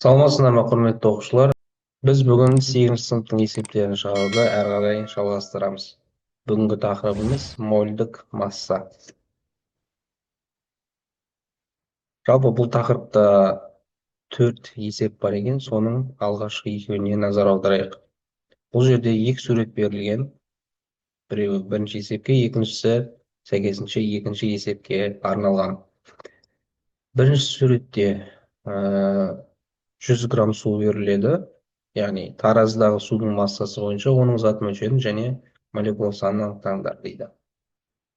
Саламатсыздар құрметті оқушылар. Біз бүгін 8-ші сыныптың есептерін шығаруды әрі қарай жалғастырамыз. Бүгінгі тақырыбымыз мольдік масса. Жалпы бұл тақырыпта 4 есеп бар екен, соның алғашқы екеуіне назар аударайық. Бұл жерде екі сурет берілген. Біреуі бірінші есепке, екіншісі сәйкесінше екінші есепке арналған. Бірінші суретте 100 грамм су беріледі. Яғни тараздағы судың массасы бойынша оның зат мөлшерін және молекула санын анықтаңдар дейді.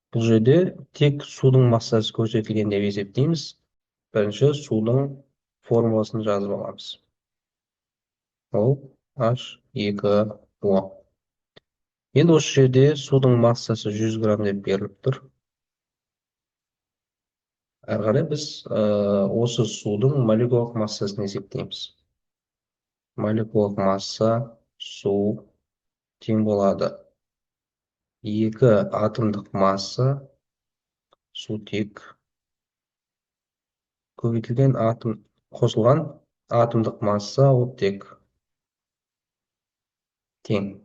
Бұл жерде тек судың массасы көрсетілген деп есептейміз. Бірінші судың формуласын жазып аламыз. Ол H2O. Енді осы жерде судың массасы 100 грамм деп беріліп тұр. Әрі қарай біз осы судың молекулалық массасын есептейміз. Молекулалық масса су тең болады 2 атомдық масса сутек көбейтілген атом қосылған атомдық масса оттек тең.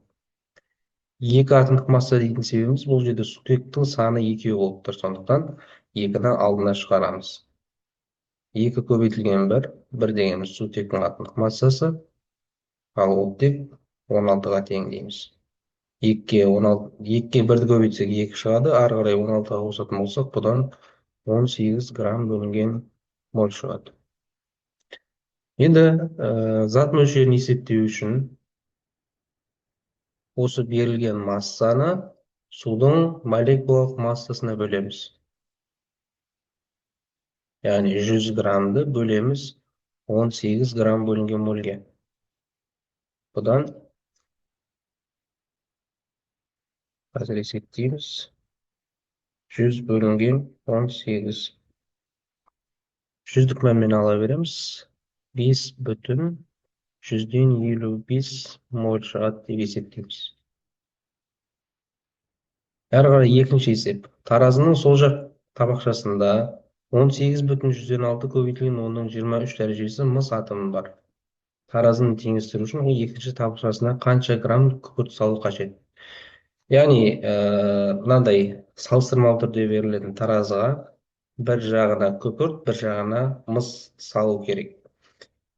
2 атомдық масса дейтін себебіміз бұл жерде сутектің саны 2 болып тұр, сондықтан 2-ні алдына шығарамыз. 2 көбейтілген 1 дегеніміз сутектің атомдық массасы, ал оттек 16-ға тең дейміз. 2-ге 1-ді көбейтсек 2 шығады, ары қарай 16-ға қосатын болсақ, бұдан 18 грамм бөлінген моль шығады. Енді зат мөлшерін есептеу үшін осы берілген массаны судың молекулалық массасына бөлеміз. Яғни 100 граммды бөлеміз 18 грамм бөлінген мольге. Бұдан қазір есептейміз. 100 бөлінген 18. 100-дік мәнмен ала береміз. 5,155 моль шығады деп есептейміз. Әрі қарай екінші есеп. Таразының сол жақ табақшасында 18,106 көбейтілген 10-23 дәрежесі мыс атомы бар. Таразының теңестіру үшін екінші табақшасына қанша грамм күкірт салу қажет? Яғни, мынандай салыстырмалы түрде берілетін таразыға бір жағына күкірт, бір жағына мыс салу керек.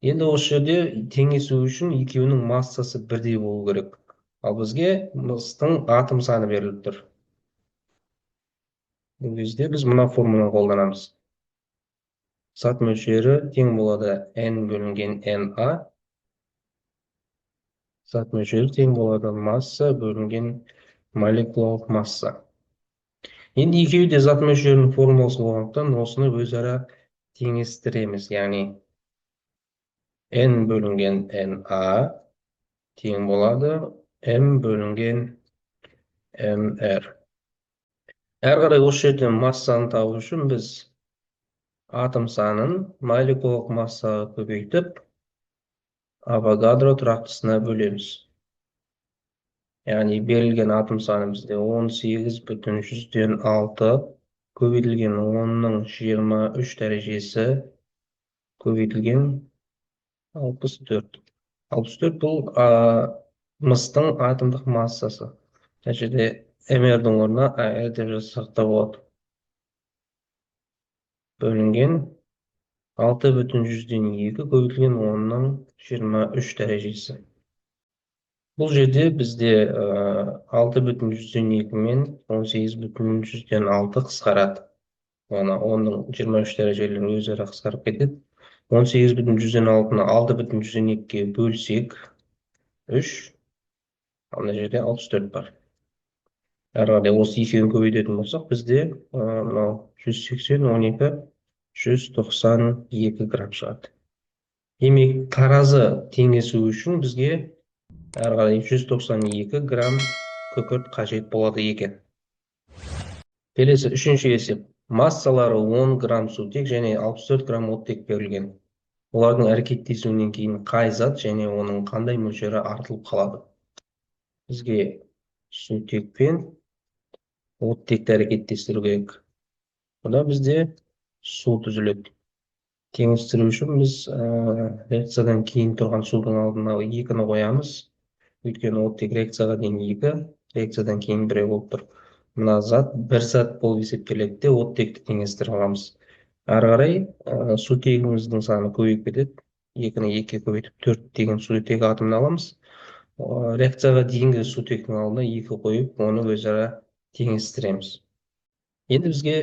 Енді осы жерде теңесу үшін екеуінің массасы бірдей болу керек. Ал бізге мыстың атом саны беріліп тұр. Бұл кезде біз мына формуланы қолданамыз. Зат мөлшері тең болады N бөлінген Na. Зат мөлшері тең болады масса бөлінген молекулалық масса. Енді екеуі де зат мөлшерінің формуласы болғандықтан осыны өзара теңестіреміз. Яғни N бөлінген Na тең болады M бөлінген Mr. Әрі қарай осы жерден массаны табу үшін біз атом санын молекулалық массаға көбейтіп, Авогадро тұрақтысына бөлеміз. Яғни берілген атом саны бізде 18,6 көбейтілген 10-23 дәрежесі көбейтілген 64. 64 бұл мыстың атомдық массасы. Жерде Mr-дің орнына AR деп жазсақ та болады. Бөлінген 6,2 көбейтілген 10-23 дәрежесі. Бұл жерде бізде 6,2 мен 18,6 қысқарады. 10-23 дәрежелерін өзара қысқарып кетеді. 18,6-ны 6,2-ге бөлсек 3, ана жерде 64 бар. Әрі қарай осы екеуін көбейтетін болсақ, бізде 180, 12, 192 грамм шығады. Демек, таразы теңесу үшін бізге әрі қарай 192 грамм күкірт қажет болады екен. Келесі үшінші есеп. Массалары 10 грамм сутек және 64 грамм оттек берілген. Олардың әрекеттесуінен кейін қай зат және оның қандай мөлшері артылып қалады? Бізге сутек пен оттекті әрекеттестіру керек. Бұда бізде су түзіледі. теңестіру үшін біз реакциядан кейін тұрған судың алдына екіні қоямыз. Өйткені оттек реакцияға дейін екі, реакциядан кейін біреу болып тұр. Мына зат бір зат болып есептеледі де оттекті теңестіре аламыз. Ары қарай сутегіміздің саны көбейіп кетеді. Екіні екіге көбейтіп төрт деген сутек атомын аламыз. Реакцияға дейінгі сутектің алдына екі қойып, оны өзара теңестіреміз. Енді бізге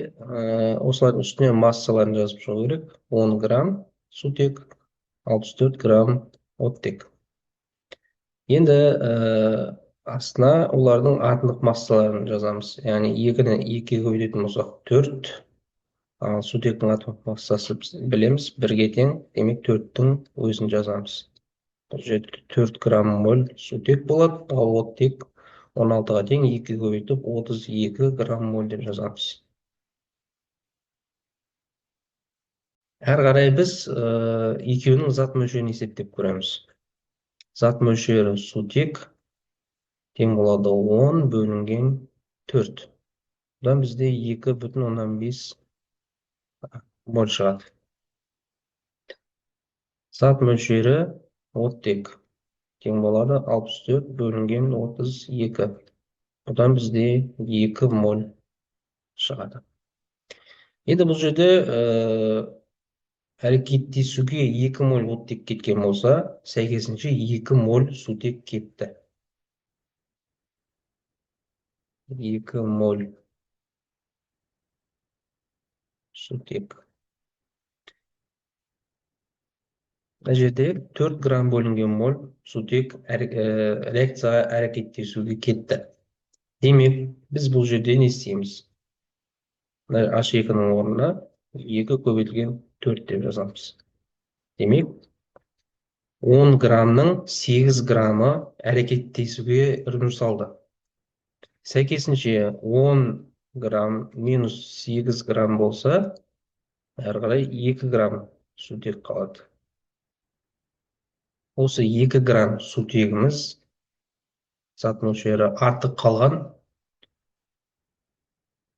осылардың үстіне массаларын жазып шығу керек. 10 грамм сутек, 64 грамм оттек. Енді астына олардың атомдық массаларын жазамыз. Яғни екіні екіге көбейтетін болсақ 4, ал сутектің атомдық массасы білеміз, бірге тең, демек 4-тің өзін жазамыз. Бұл жерде 4 грамм моль сутек болады, ал оттек 16-ға тең, 2-ге көбейтіп 32 грамм моль деп жазамыз. Әрі қарай біз екеуінің зат мөлшерін есептеп көреміз. Зат мөлшері сутек тең болады 10 бөлінген 4. Бұдан бізде 2,5 моль шығады. Зат мөлшері оттек тең болады 64 бөлінген 32. Бұдан бізде 2 моль шығады. Енді бұл жерде әрекеттесуге 2 моль оттек кеткен болса, сәйкесінше 2 моль сутек кетті. 2 моль сутек. Мына жерде 4 грамм бөлінген моль сутек реакцияға әрекеттесуге кетті. Демек, біз бұл жерде не істейміз? H2-ның орнына 2 көбейтілген 4 деп жазамыз. Демек, 10 граммның 8 граммы әрекеттесуге жұмсалды. Сәйкесінше 10 грамм минус 8 грамм болса, әрі қарай 2 грамм сутек қалады. Осы 2 грамм сутегіміз зат мөлшері артық қалған,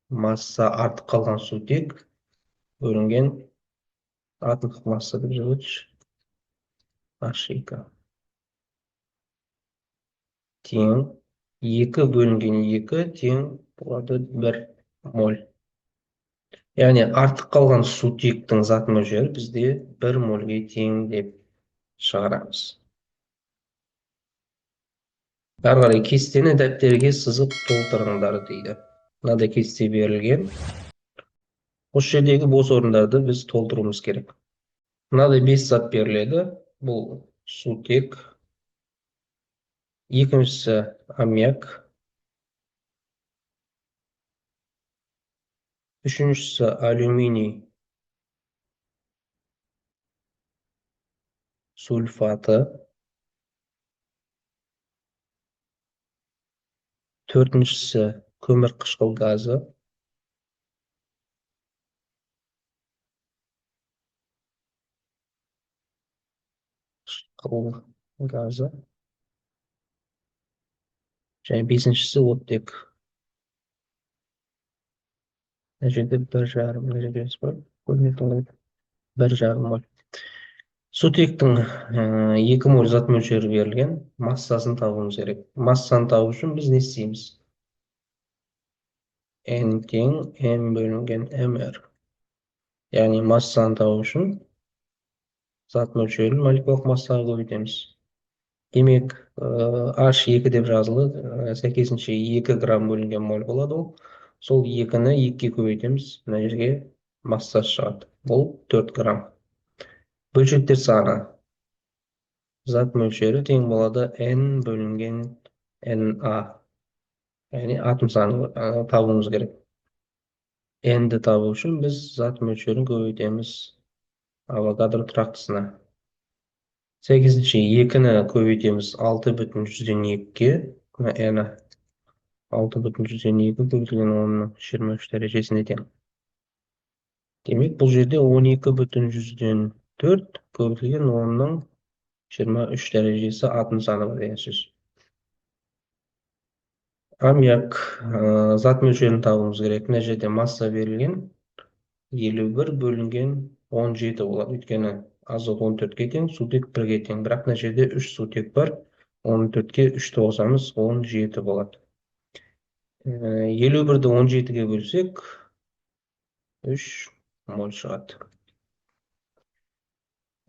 масса артық қалған сутек бөлінген атомдық масса деп жазайықшы. H2 тең 2 бөлінген 2 тең болады 1 моль. Яғни артық қалған сутектің зат мөлшері бізде 1 мольге тең деп шығарамыз. Әрі қарай кестені дәптерге сызып толтырыңдар дейді. Мынадай кесте берілген. Осы жердегі бос орындарды біз толтыруымыз керек. Мынадай 5 зат беріледі. Бұл сутек, екіншісі аммиак, үшіншісі алюминий сульфаты, төртіншісі көмір қышқыл газы, және бесіншісі оттек. Мына жерде 1,5 моль. Сутектің 2 моль зат мөлшері берілген, массасын табуымыз керек. Массаны табу үшін біз не істейміз? N тең M бөлінген MR. Яғни массаны табу үшін зат мөлшерін молекулалық массаға көбейтеміз. Демек, H2 деп жазылды, сәйкесінше 2 грамм бөлінген моль болады ол. Сол 2-ні 2-ге көбейтеміз, мына жерге массасы шығады. Бұл 4 грамм. Бөлшектер саны. Зат мөлшері тең болады N бөлінген NA. Яғни атом саны табуымыз керек. N-ді табу үшін біз зат мөлшерін көбейтеміз Авогадро тұрақтысына. Сәйкесінше 2-ні көбейтеміз 6,2-ге, N-і 6,2 көбейтілген 10-ның 23 дәрежесіне тең. Демек, бұл жерде 12,4 көбейтілген 10-ның 23 дәрежесі атом саны деген сөз. Аммиак зат мөлшерін табуымыз керек. Мына жерде масса берілген 51 бөлінген 17 болады. Өйткені азот 14-ке тең, сутек 1-ге тең. Бірақ мына жерде 3 сутек бар. 14-ке 3-ті қосамыз, 17 болады. 51-ді 17-ге бөлсек, 3 моль шығады.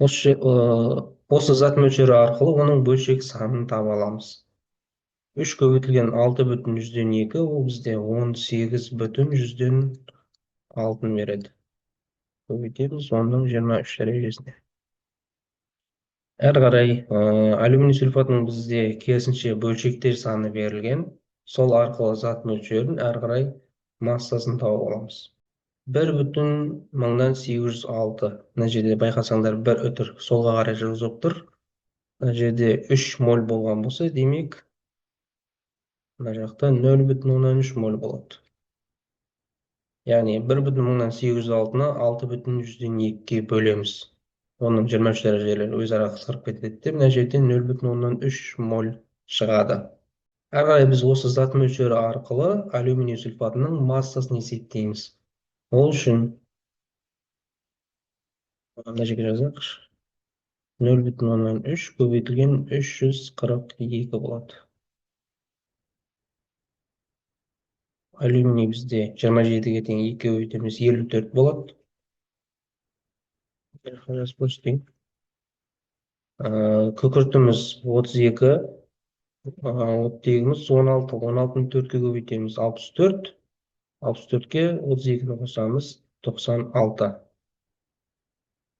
Осы зат мөлшері арқылы оның бөлшек санын таба аламыз. 3 көбейтілген 6,2, ол бізде 18,6 береді. Көбейтеміз 10-23 дәрежесіне. Әрі қарай алюминий сульфатының бізде керісінше бөлшектер саны берілген. Сол арқылы зат мөлшерін әрі қарай массасын тауып аламыз. 1,806. Мына жерде байқасаңдар бір үтір солға қарай жылжып тұр. Мына жерде 3 моль болған болса, демек мына жақта 0,3 моль болады. Яғни 1,806-ны 6,2-ге бөлеміз. Оның 23 дәрежелері өзара қысқарып кетеді деп, мына жерден 0,3 моль шығады. Әрі қарай біз осы зат мөлшері арқылы алюминий сульфатының массасын есептейміз. Ол үшін мына жерге жазайықшы. 0,3 көбейтілген 342 болады. Алюминий бізде 27-ге тең 2 көбейтеміз 54 болады. Күкіртіміз 32, оттегіміз 16, 16-ны 4-ке көбейтеміз 64, 64-ке 32-ні қосамыз 96.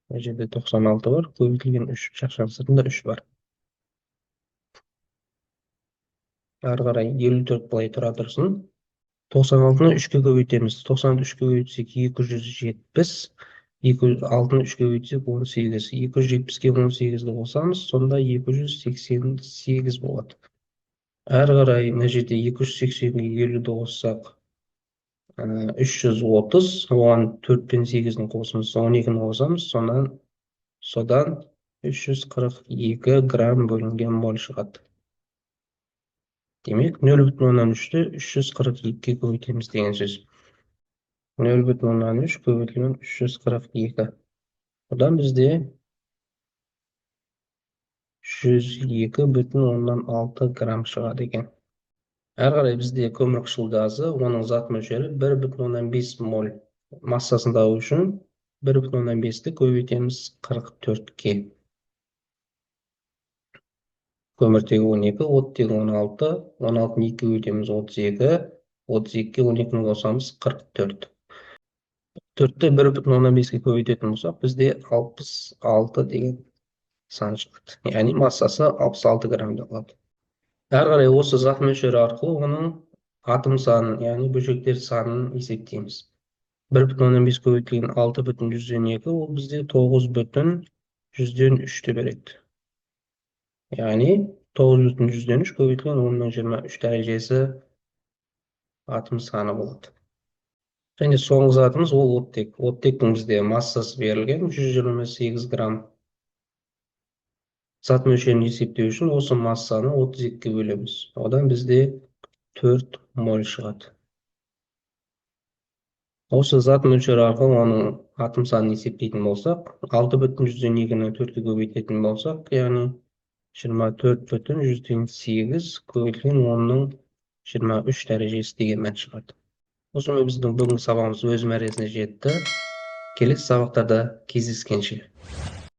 Бұл жерде 96 бар, көбейтілген 3 шақшан сыртында 3 бар. Ары қарай 54 былай тұра тұрсын. 96-ны 3-ке көбейтеміз. 90-ны 3-ке көбейтсек 270, 6-ны 3-ке көбейтсек 18. 270-ке 18-ді қосамыз, сонда 288 болады. Әрі қарай мына жерде 280-ге 50-ді қоссақ 330, оған 4 пен 8-ні қосымыз, 12-ні қосамыз, содан 342 грамм бөлінген моль шығады. Демек, 0,3-ті 342-ге көбейтеміз деген сөз. 0,3 көбейтілген 342. Одан бізде 102,6 грамм шығады екен. Әрі қарай бізде көмірқышқыл газы, оның зат мөлшері 1,5 моль. Массасын табу үшін 1,5-ті көбейтеміз 44-ке. Көміртегі 12, оттегі 16, 16-ны 2 көбейтеміз 32, 32-ке 12-ні қосамыз 44. 4-ті 1,5-ге көбейтетін болсақ, бізде 66 деген сан шығады. Яғни массасы 66 граммда болады. Әрі қарай осы зат мөлшері арқылы оның атом санын, яғни бөлшектер санын есептейміз. 1,5 көбейтілген 6,2, ол бізде 9,3 береді. Яғни 9,3 көбейтілген 10-23 дәрежесі атом саны болады. Және соңғы затымыз ол оттек. Оттектің бізде массасы берілген 128 грамм. Зат мөлшерін есептеу үшін осы массаны 32-ге бөлеміз. Одан бізде 4 моль шығады. Осы зат мөлшері арқылы оның атом санын есептейтін болсақ, 6,2-ні 4-ке көбейтетін болсақ, яғни 24,8 көбейтілген 10-23 дәрежесі деген мән шығады. Осымен біздің бүгінгі сабағымыз өз мәресіне жетті. Келесі сабақтарда кездескенше.